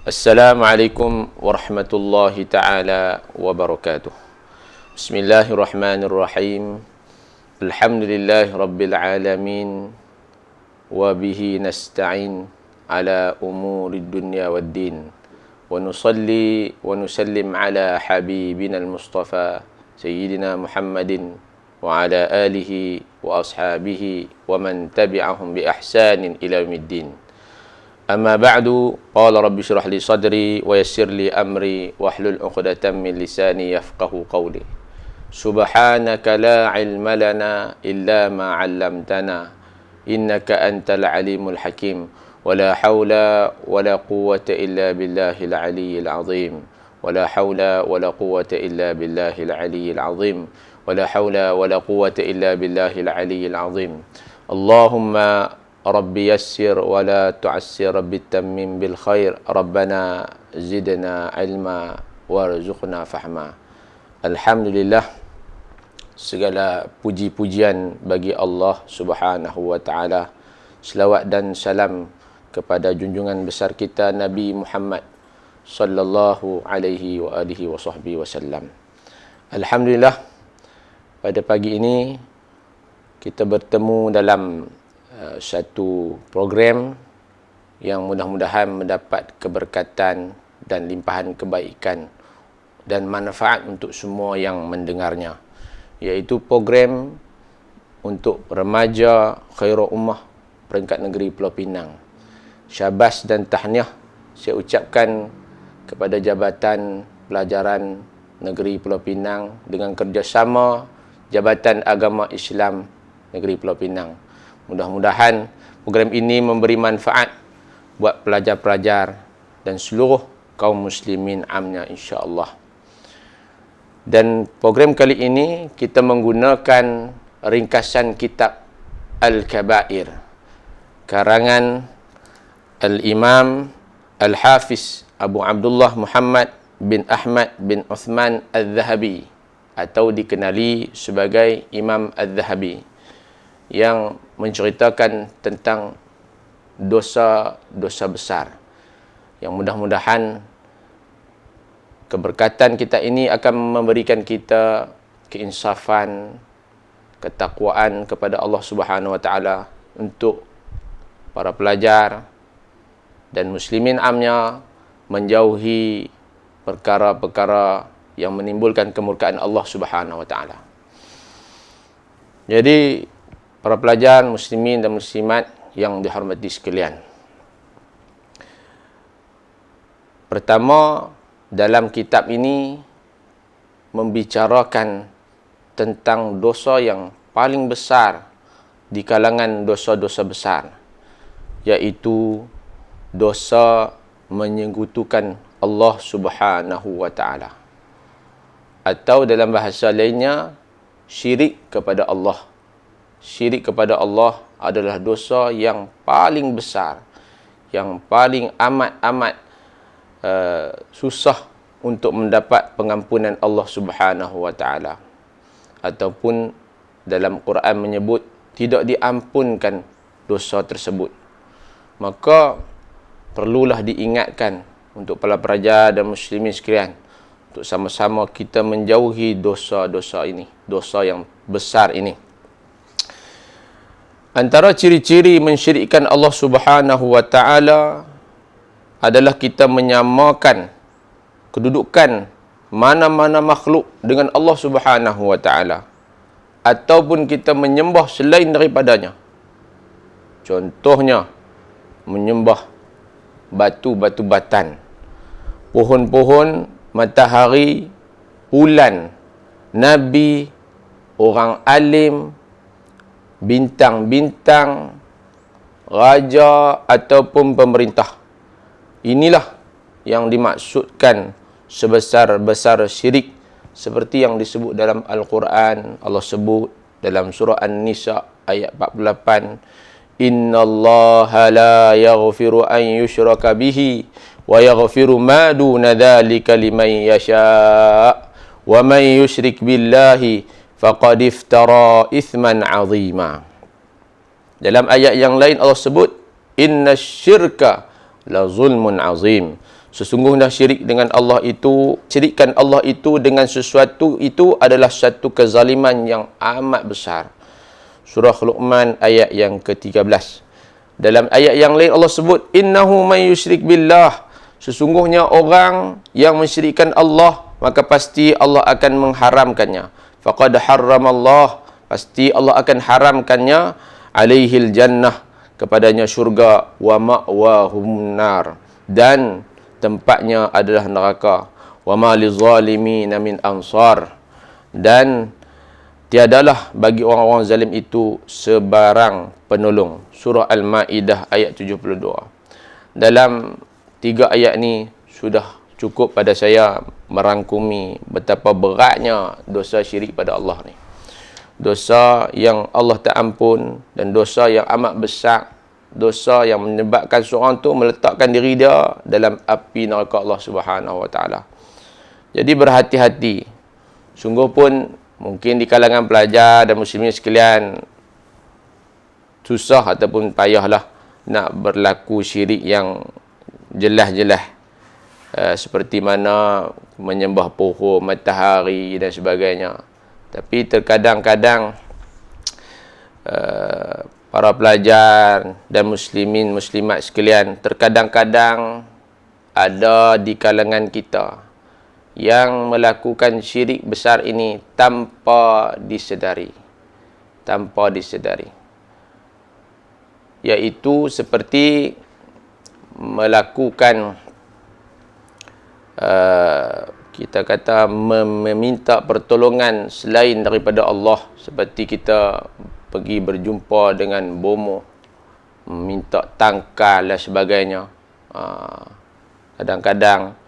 Assalamualaikum warahmatullahi ta'ala wabarakatuh. Bismillahirrahmanirrahim. Alhamdulillahi rabbil alamin. Wabihi nasta'in ala umuri dunya wad din. Wa nusalli wa nusallim ala habibina al-mustafa Sayyidina Muhammadin wa ala alihi wa ashabihi wa man tabi'ahum bi ihsanin ila yaumiddin. Amma ba'du, qala rabbi shrah li sadri wa yassir li amri wahlul 'uqdatam min lisani yafqahu qawli. Subhanaka la 'ilma lana illa ma 'allamtana innaka antal alimul hakim. Wala haula wala quwwata illa billahil aliyyil azim. Wala haula wala quwwata illa billahil aliyyil azim. Wala haula wala quwwata illa billahil aliyyil azim. Allahumma Rabbi yassir wa la tu'assir bitammim bil khair. Rabbana zidna ilma warzuqna fahma. Alhamdulillah, segala puji-pujian bagi Allah Subhanahu wa taala. Selawat dan salam kepada junjungan besar kita Nabi Muhammad sallallahu alaihi wa alihi wa sahbihi wasallam. Alhamdulillah, pada pagi ini kita bertemu dalam satu program yang mudah-mudahan mendapat keberkatan dan limpahan kebaikan dan manfaat untuk semua yang mendengarnya, iaitu program untuk remaja Khairul Ummah peringkat negeri Pulau Pinang. Syabas dan tahniah saya ucapkan kepada Jabatan Pelajaran Negeri Pulau Pinang dengan kerjasama Jabatan Agama Islam Negeri Pulau Pinang. Mudah-mudahan program ini memberi manfaat buat pelajar-pelajar dan seluruh kaum muslimin amnya, insya-Allah. Dan program kali ini kita menggunakan ringkasan kitab Al-Kabair karangan Al-Imam Al-Hafiz Abu Abdullah Muhammad bin Ahmad bin Uthman Al-Zahabi, atau dikenali sebagai Imam Al-Zahabi, yang menceritakan tentang dosa-dosa besar, yang mudah-mudahan keberkatan kita ini akan memberikan kita keinsafan, ketakwaan kepada Allah Subhanahu wa taala untuk para pelajar dan muslimin amnya menjauhi perkara-perkara yang menimbulkan kemurkaan Allah Subhanahu wa taala. Jadi para pelajar muslimin dan muslimat yang dihormati sekalian, pertama, dalam kitab ini membicarakan tentang dosa yang paling besar di kalangan dosa-dosa besar, iaitu dosa menyekutukan Allah Subhanahu wa taala, atau dalam bahasa lainnya syirik kepada Allah. Syirik kepada Allah adalah dosa yang paling besar, yang paling amat-amat susah untuk mendapat pengampunan Allah Subhanahu wa taala, ataupun dalam Quran menyebut tidak diampunkan dosa tersebut. Maka perlulah diingatkan untuk para pelajar dan muslimin sekalian untuk sama-sama kita menjauhi dosa-dosa ini, dosa yang besar ini. Antara ciri-ciri mensyirikkan Allah Subhanahu wa taala adalah kita menyamakan kedudukan mana-mana makhluk dengan Allah Subhanahu wa taala, ataupun kita menyembah selain daripadanya. Contohnya menyembah batu-batu batan, pohon-pohon, matahari, bulan, nabi, orang alim, bintang-bintang, raja ataupun pemerintah. Inilah yang dimaksudkan sebesar-besar syirik, seperti yang disebut dalam Al-Quran. Allah sebut dalam surah An-Nisa ayat 48, innallaha la yaghfiru an yushraka bihi wa yaghfiru ma duna dzalika liman yasha wa man yusyrik billahi faqad iftara ithman 'azima. Dalam ayat yang lain Allah sebut innasyirka la zulmun azim. Sesungguhnya syirik dengan Allah itu, syirikkan Allah itu dengan sesuatu itu adalah satu kezaliman yang amat besar. Surah Luqman ayat yang ke-13. Dalam ayat yang lain Allah sebut, innahu may yusyrik billah, sesungguhnya orang yang mensyirikkan Allah, maka pasti Allah akan mengharamkannya. Faqad harramallah, pasti Allah akan haramkannya, alaihil jannah, kepadanya syurga, wa ma'wahum nar, dan tempatnya adalah neraka. Wa ma lizalimin min ansar, dan tiadalah bagi orang-orang zalim itu sebarang penolong. Surah Al-Maidah ayat 72. Dalam 3 ayat ni sudah cukup pada saya merangkumi betapa beratnya dosa syirik pada Allah ni. Dosa yang Allah tak ampun, dan dosa yang amat besar, dosa yang menyebabkan seorang tu meletakkan diri dia dalam api neraka Allah Subhanahu Wa Taala. Jadi berhati-hati. Sungguh pun mungkin di kalangan pelajar dan muslimin sekalian susah ataupun payahlah nak berlaku syirik yang jelas-jelas, seperti mana menyembah pohon, matahari dan sebagainya. Tapi terkadang-kadang para pelajar dan muslimin muslimat sekalian, terkadang-kadang ada di kalangan kita yang melakukan syirik besar ini tanpa disedari. Iaitu seperti melakukan kita kata meminta pertolongan selain daripada Allah, seperti kita pergi berjumpa dengan bomoh, minta tangkal dan sebagainya. Kadang-kadang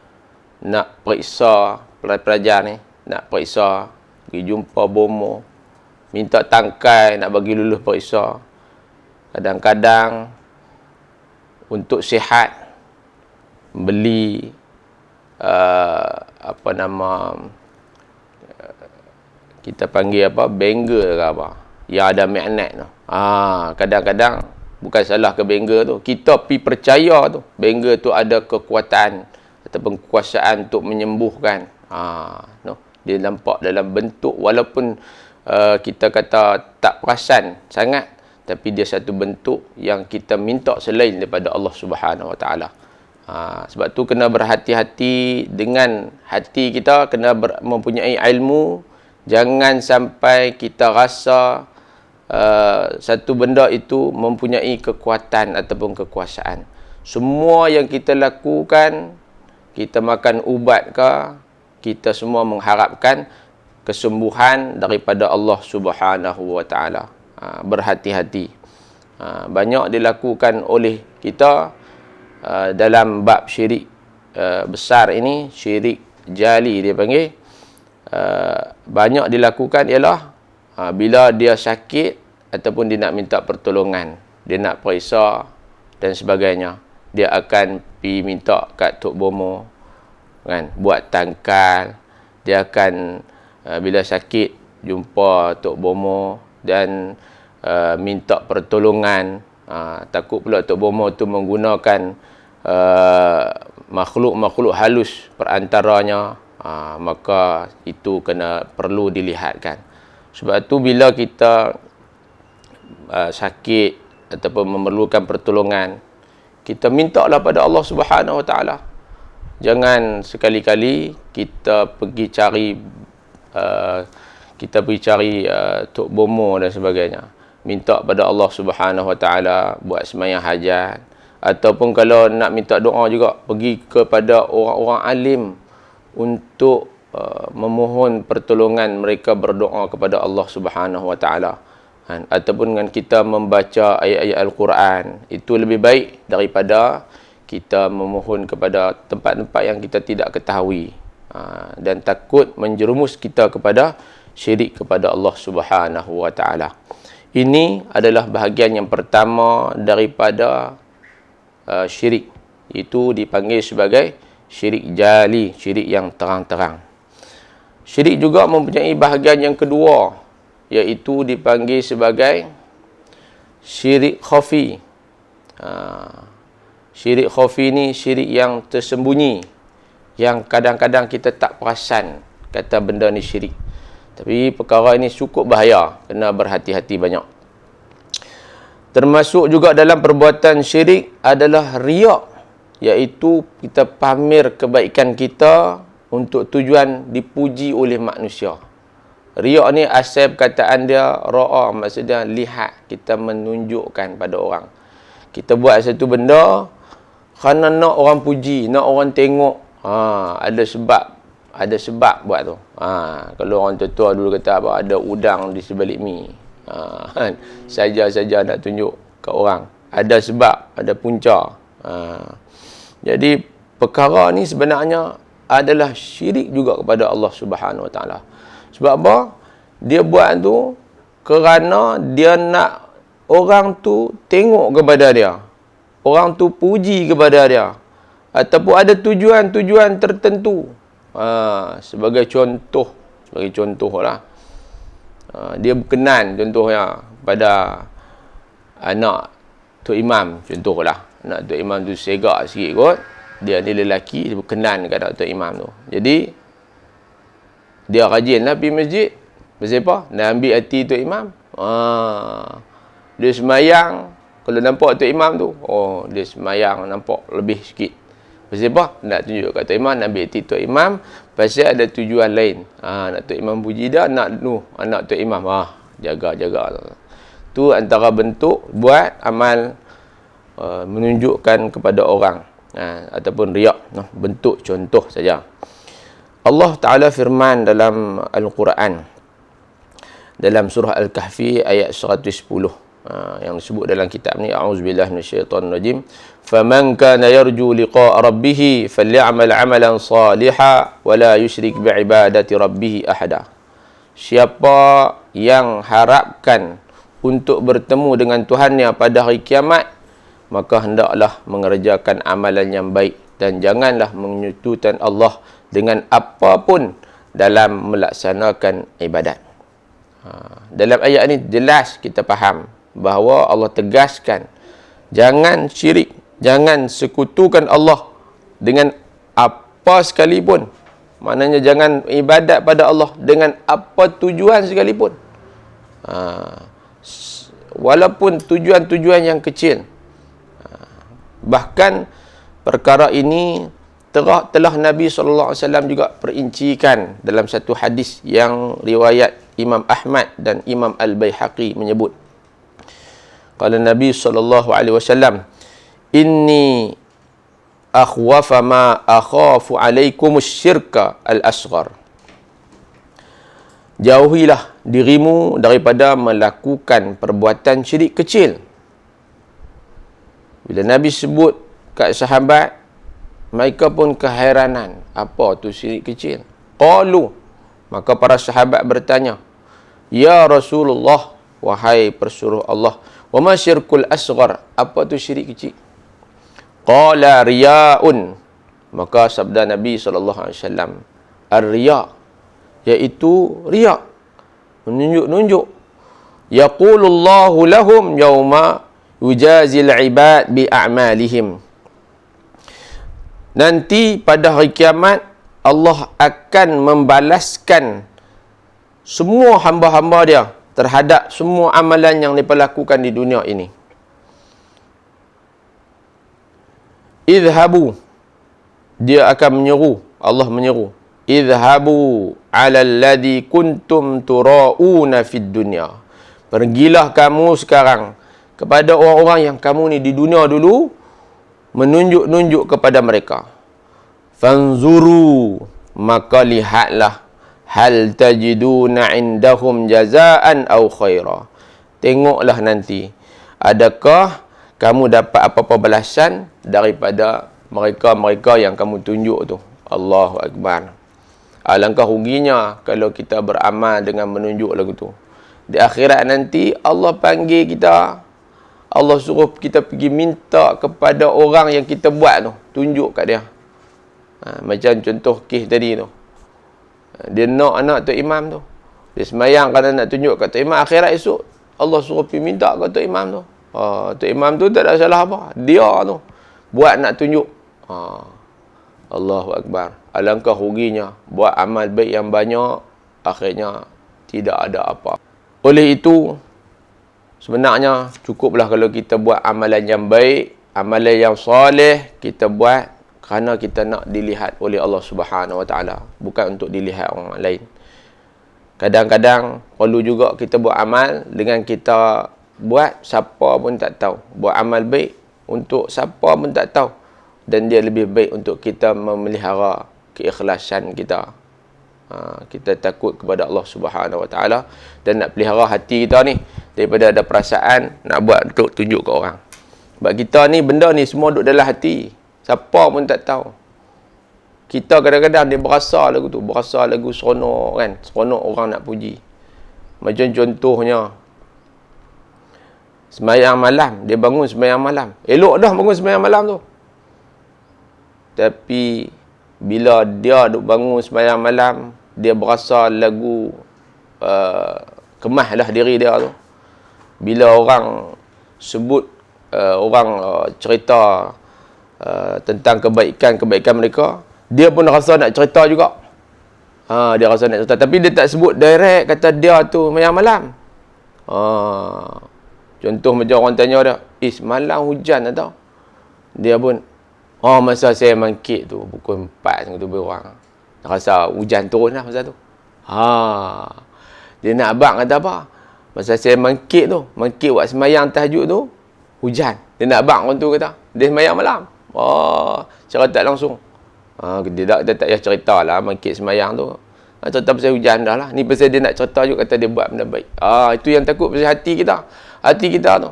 nak periksa, pelajar ni nak periksa, pergi jumpa bomoh, minta tangkai nak bagi lulus periksa. Kadang-kadang untuk sihat beli kita panggil bangle ke apa yang ada magnet tu. Kadang-kadang bukan salah ke bangle tu, kita pi percaya tu bangle tu ada kekuatan ataupun kekuasaan untuk menyembuhkan. Dia nampak dalam bentuk, walaupun kita kata tak perasan sangat, tapi dia satu bentuk yang kita minta selain daripada Allah Subhanahu Wa Taala. Sebab tu kena berhati-hati dengan hati kita, kena mempunyai ilmu. Jangan sampai kita rasa satu benda itu mempunyai kekuatan ataupun kekuasaan. Semua yang kita lakukan, kita makan ubat ke, kita semua mengharapkan kesembuhan daripada Allah Subhanahu Wa Taala. Berhati-hati. Banyak dilakukan oleh kita dalam bab syirik besar ini, syirik jali dia panggil. Banyak dilakukan ialah bila dia sakit ataupun dia nak minta pertolongan, dia nak periksa dan sebagainya, dia akan pergi minta kat Tok Bomo kan, buat tangkal. Dia akan bila sakit jumpa Tok Bomo dan minta pertolongan. Takut pula Tok Bomo tu menggunakan makhluk-makhluk halus perantaranya. Maka itu perlu dilihatkan. Sebab tu bila kita sakit ataupun memerlukan pertolongan, kita mintalah pada Allah Subhanahu Wa Taala. Jangan sekali-kali kita pergi cari Tok Bomo dan sebagainya. Minta pada Allah Subhanahu Wa Taala buat sembahyang hajat, ataupun kalau nak minta doa juga pergi kepada orang-orang alim untuk memohon pertolongan, mereka berdoa kepada Allah Subhanahu Wa Taala. Ataupun dengan kita membaca ayat-ayat Al-Quran, itu lebih baik daripada kita memohon kepada tempat-tempat yang kita tidak ketahui dan takut menjerumus kita kepada syirik kepada Allah Subhanahu Wa Taala. Ini adalah bahagian yang pertama daripada syirik. Itu dipanggil sebagai syirik jali, syirik yang terang-terang. Syirik juga mempunyai bahagian yang kedua, iaitu dipanggil sebagai syirik khafi. Syirik khafi ni syirik yang tersembunyi, yang kadang-kadang kita tak perasan kata benda ni syirik. Tapi perkara ini cukup bahaya, kena berhati-hati banyak. Termasuk juga dalam perbuatan syirik adalah riak, iaitu kita pamer kebaikan kita untuk tujuan dipuji oleh manusia. Riak ni asal perkataan dia ra'a, maksudnya lihat, kita menunjukkan pada orang. Kita buat satu benda kerana nak orang puji, nak orang tengok. Ada sebab buat tu. Kalau orang tua dulu kata apa, ada udang di sebalik mi. Saja-saja nak tunjuk ke orang. Ada sebab, ada punca. Jadi perkara ni sebenarnya adalah syirik juga kepada Allah Subhanahu Wa Taala. Sebab apa? Dia buat tu kerana dia nak orang tu tengok kepada dia. Orang tu puji kepada dia. Ataupun ada tujuan-tujuan tertentu. Sebagai contoh lah. Dia berkenan contohnya pada anak Tok Imam, contohlah. Anak Tok Imam tu segak sikit kot. Dia ni lelaki, dia berkenan kat anak Tok Imam tu. Jadi dia rajinlah pergi masjid. Pasal apa? Nak ambil hati Tok Imam. Dia semayang, kalau nampak Tok Imam tu, dia semayang nampak lebih sikit. Pasal apa? Nak tunjuk kat Tok Imam, nak ambil hati Tok Imam. Pasal ada tujuan lain. Nak Tok Imam puji dia, nak anak Tok Imam. Jaga-jaga. Tu antara bentuk buat amal menunjukkan kepada orang. Ataupun riak. Bentuk contoh saja. Allah Ta'ala firman dalam Al-Quran. Dalam surah Al-Kahfi ayat 110. Yang disebut dalam kitab ni, a'udzubillahi minasyaitonir rajim, faman kana yarju liqa'a rabbih falyamal 'amalan salihan wa la yusyrik bi'ibadati rabbih ahada. Siapa yang harapkan untuk bertemu dengan Tuhannya pada hari kiamat, maka hendaklah mengerjakan amalan yang baik dan janganlah menyekutukan Allah dengan apapun dalam melaksanakan ibadat. Dalam ayat ni jelas kita faham bahawa Allah tegaskan jangan syirik, jangan sekutukan Allah dengan apa sekalipun. Maknanya jangan ibadat pada Allah dengan apa tujuan sekalipun. Walaupun tujuan-tujuan yang kecil. Bahkan perkara ini telah Nabi SAW juga perincikan dalam satu hadis yang riwayat Imam Ahmad dan Imam Al-Baihaqi menyebut. Qala Nabi SAW, inni akhwafa ma akhafu alaikumus syirka al-asghar. Jauhilah dirimu daripada melakukan perbuatan syirik kecil. Bila Nabi sebut kat sahabat, mereka pun keheranan. Apa tu syirik kecil? Qalu, maka para sahabat bertanya, ya Rasulullah, wahai persuruh Allah, wa ma syirkul asghar? Apa tu syirik kecil? Qala riya'un. Maka sabda Nabi SAW, ar-riya', iaitu riya', menunjuk-nunjuk. Yaqulullahu lahum yawma yujazil ibad bi a'malihim. Nanti pada hari kiamat Allah akan membalaskan semua hamba-hamba dia terhadap semua amalan yang mereka lakukan di dunia ini. Idhabu, dia akan menyeru, Allah menyeru, idhabu ala alladhi kuntum tura'una fid dunya. Pergilah kamu sekarang kepada orang-orang yang kamu ni di dunia dulu menunjuk-nunjuk kepada mereka. Fanzuru, maka lihatlah, hal tajiduna indahum jazaan au khaira. Tengoklah nanti, adakah kamu dapat apa-apa balasan daripada mereka-mereka yang kamu tunjuk tu. Allahu Akbar. Alangkah ruginya kalau kita beramal dengan menunjuk lagu tu. Di akhirat nanti Allah panggil kita, Allah suruh kita pergi minta kepada orang yang kita buat tu, tunjuk kat dia. Macam contoh kes tadi tu. Dia nak anak Tok Imam tu. Dia semayang kerana nak tunjuk kat Tok Imam. Akhirat esok Allah suruh pergi minta kat Tok Imam tu. Tok Imam tu tak ada salah apa. Dia tu. buat nak tunjuk. Allahu Akbar. Alangkah ruginya buat amal baik yang banyak, akhirnya tidak ada apa. Oleh itu, sebenarnya cukuplah kalau kita buat amalan yang baik, amalan yang soleh, kita buat kerana kita nak dilihat oleh Allah Subhanahu Wa Taala, bukan untuk dilihat orang lain. Kadang-kadang perlu juga kita buat amal dengan kita buat siapa pun tak tahu. Buat amal baik untuk siapa pun tak tahu. Dan dia lebih baik untuk kita memelihara keikhlasan kita. Kita takut kepada Allah Subhanahu Wa Taala dan nak pelihara hati kita ni daripada ada perasaan nak buat untuk tunjuk ke orang. Sebab kita ni, benda ni semua duduk dalam hati. Siapa pun tak tahu. Kita kadang-kadang dia berasa lagu tu, berasa lagu seronok kan, seronok orang nak puji. Macam contohnya sembahyang malam, dia bangun sembahyang malam. Elok dah bangun sembahyang malam tu. Tapi bila dia duk bangun sembahyang malam, dia berasa lagu kemahlah diri dia tu. Bila orang sebut, orang cerita tentang kebaikan mereka, dia pun rasa nak cerita juga. Dia rasa nak cerita, tapi dia tak sebut direct kata dia tu sembahyang malam. Contoh macam orang tanya dia, malam hujan tak tahu. Dia pun, masa saya mangkit tu pukul 4 macam tu berang, rasa hujan turun lah masa tu. Dia nak abang kata apa? Masa saya mangkit buat sembahyang tahajud tu, hujan. Dia nak abang orang tu kata, dia sembahyang malam. Secara tak langsung. Dia tak payah cerita lah mangkit sembahyang tu. Cerita pasal hujan dah lah. Ni pasal dia nak cerita juga, kata dia buat benda baik. Itu yang takut pasal hati kita. Hati kita tu.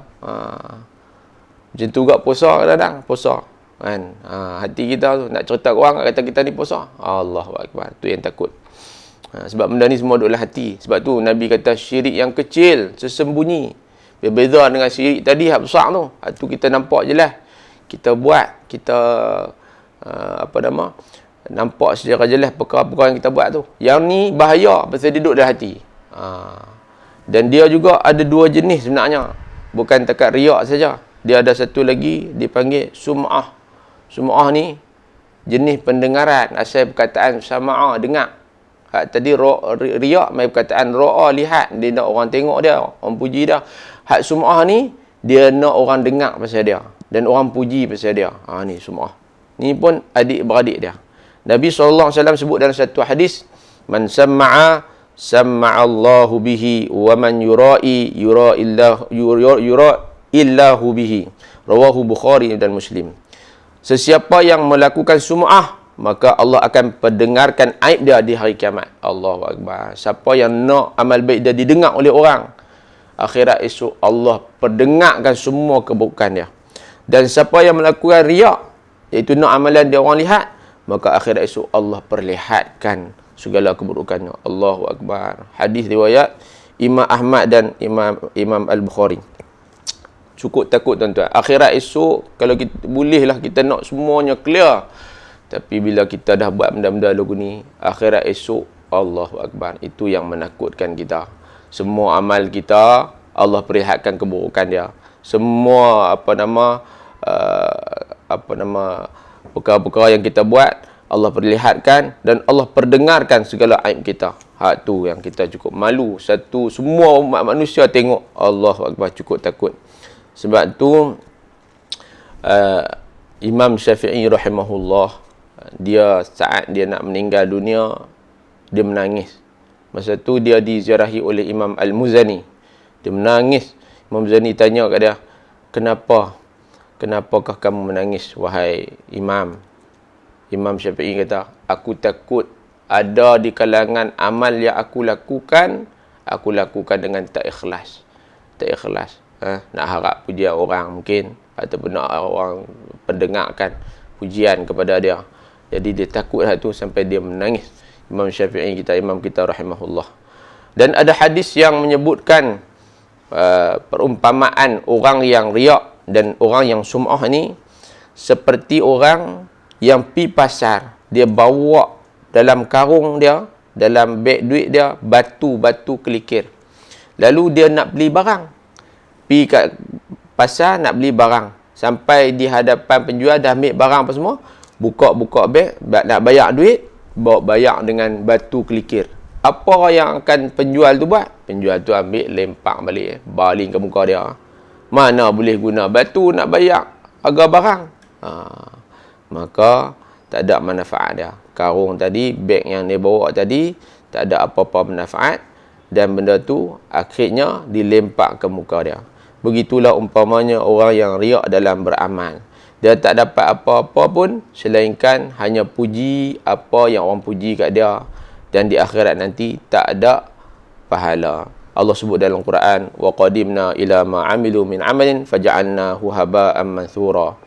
Macam tu juga puasa kadang-kadang. Puasa. Kan? Hati kita tu nak cerita ke orang, kata kita ni puasa. Allahu Akbar. Tu yang takut. Sebab benda ni semua duduk dalam hati. Sebab tu Nabi kata syirik yang kecil, sesembunyi. Berbeza dengan syirik tadi, hak besar tu. Tu kita nampak je lah. Kita buat, kita nampak secara jelas perkara-perkara yang kita buat tu. Yang ni bahaya pasal dia duduk dalam hati. Dan dia juga ada dua jenis sebenarnya. Bukan takat riak saja. Dia ada satu lagi dipanggil sum'ah. Sum'ah ni jenis pendengaran, asal perkataan sama'a, dengar. Hak tadi riak mai perkataan ra'a, lihat. Dia nak orang tengok dia, orang puji dia. Hak sum'ah ni dia nak orang dengar pasal dia dan orang puji pasal dia. Ni sum'ah. Ni pun adik-beradik dia. Nabi SAW sebut dalam satu hadis, man samma'a samma'allahu bihi wa man yura'i illahu bihi. Rawahu Bukhari dan Muslim. Sesiapa yang melakukan sum'ah, maka Allah akan pendengarkan aib dia di hari kiamat. Allahu Akbar. Siapa yang nak amal baik dia didengar oleh orang, akhirat esok Allah pendengarkan semua keburukan dia. Dan siapa yang melakukan riak, iaitu nak amalan dia orang lihat, maka akhirat esok Allah perlihatkan segala keburukannya. Allahu Akbar. Hadis riwayat Imam Ahmad dan Imam Al-Bukhari. Cukup takut tuan-tuan. Akhirat esok, kalau kita bolehlah kita nak semuanya clear. Tapi bila kita dah buat benda-benda lagu ni, akhirat esok, Allahu Akbar. Itu yang menakutkan kita. Semua amal kita, Allah perlihatkan keburukan dia. Semua perkara-perkara yang kita buat, Allah perlihatkan dan Allah perdengarkan segala aib kita. Hak tu yang kita cukup malu. Satu, semua umat manusia tengok. Allahu Akbar, cukup takut. Sebab tu Imam Syafi'i rahimahullah, dia saat dia nak meninggal dunia, dia menangis. Masa tu dia diziarahi oleh Imam Al-Muzani. Dia menangis. Imam Muzani tanya kat dia, kenapakah kamu menangis wahai Imam? Imam Syafi'i kata, aku takut ada di kalangan amal yang aku lakukan dengan tak ikhlas. Tak ikhlas. Nak harap pujian orang mungkin, ataupun nak orang pendengarkan pujian kepada dia. Jadi dia takut hal tu sampai dia menangis. Imam Syafi'i kita, imam kita rahimahullah. Dan ada hadis yang menyebutkan perumpamaan orang yang riak dan orang yang sum'ah ni seperti orang yang pi pasar, dia bawa dalam karung dia, dalam beg duit dia, batu-batu kelikir. Lalu dia nak beli barang. Pi kat pasar nak beli barang. Sampai di hadapan penjual dah ambil barang apa semua, buka beg, nak bayar duit, bawa bayar dengan batu kelikir. Apa yang akan penjual tu buat? Penjual tu ambil, lempak balik, baling ke muka dia. Mana boleh guna batu nak bayar harga barang? Maka tak ada manfaat dia. Karung tadi, beg yang dia bawa tadi, tak ada apa-apa manfaat. Dan benda tu akhirnya dilempak ke muka dia. Begitulah umpamanya orang yang riak dalam beramal. Dia tak dapat apa-apa pun selainkan hanya puji apa yang orang puji kat dia. Dan di akhirat nanti tak ada pahala. Allah sebut dalam Quran, wa qadimna ila ma amilu min amalin faja'alnahu haba'an manthura.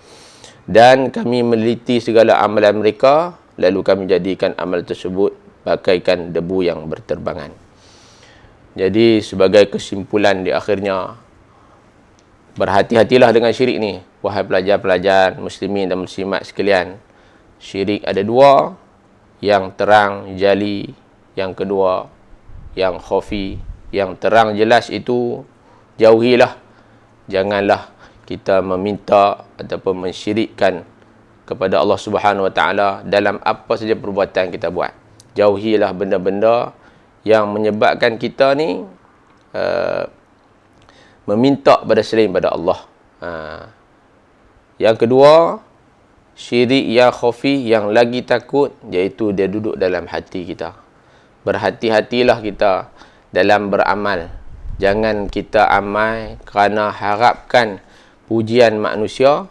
Dan kami meliti segala amalan mereka, lalu kami jadikan amal tersebut bagaikan debu yang berterbangan. Jadi sebagai kesimpulan di akhirnya, berhati-hatilah dengan syirik ni, wahai pelajar-pelajar muslimin dan muslimat sekalian. Syirik ada dua, yang terang jali, yang kedua yang khafi. Yang terang jelas itu jauhilah. Janganlah kita meminta ataupun mensyirikkan kepada Allah Subhanahu Wa Taala dalam apa saja perbuatan kita buat. Jauhilah benda-benda yang menyebabkan kita ni meminta pada selain pada Allah. Yang kedua, syirik yang khafi, yang lagi takut, iaitu dia duduk dalam hati kita. Berhati-hatilah kita dalam beramal. Jangan kita amal kerana harapkan pujian manusia,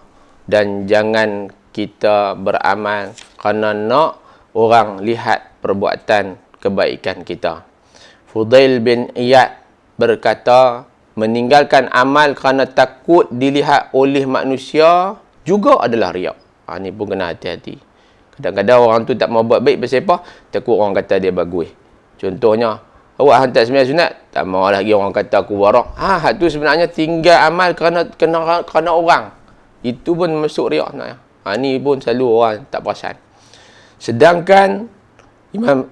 dan jangan kita beramal kerana nak orang lihat perbuatan kebaikan kita. Fudail bin Iyad berkata, meninggalkan amal kerana takut dilihat oleh manusia juga adalah riak. Ini pun kena hati-hati. Kadang-kadang orang tu tak mau buat baik pasal apa? Takut orang kata dia bagus. Contohnya, awak hantar sembahyang sunat, tak mau lagi orang kata aku warak. Hak tu sebenarnya tinggal amal kerana orang. Itu pun masuk riak sebenarnya. Ni pun selalu orang tak perasan. Sedangkan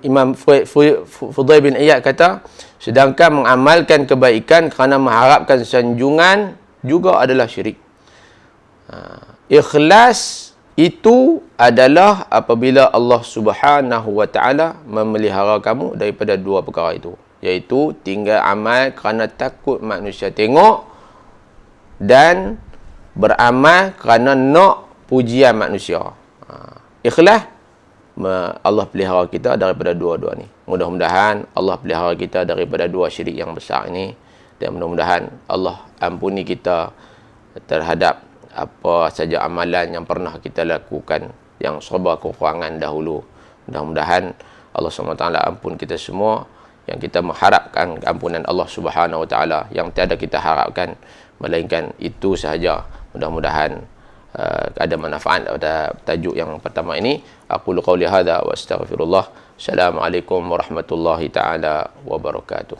Imam Fudail bin Iyad kata, sedangkan mengamalkan kebaikan kerana mengharapkan sanjungan juga adalah syirik. Ikhlas itu adalah apabila Allah Subhanahu Wa Taala memelihara kamu daripada dua perkara itu, iaitu tinggal amal kerana takut manusia tengok, dan beramal kerana nak pujian manusia. Ikhlas, Allah pelihara kita daripada dua-dua ni. Mudah-mudahan Allah pelihara kita daripada dua syirik yang besar ini, dan mudah-mudahan Allah ampuni kita terhadap apa saja amalan yang pernah kita lakukan yang serba kekurangan dahulu. Mudah-mudahan Allah SWT ampun kita semua, yang kita mengharapkan ampunan Allah Subhanahu Wa Taala, yang tiada kita harapkan melainkan itu sahaja. Mudah-mudahan ada manfaat pada tajuk yang pertama ini. Aqulu qawli hadza wa astaghfirullah. Assalamualaikum warahmatullahi taala wabarakatuh.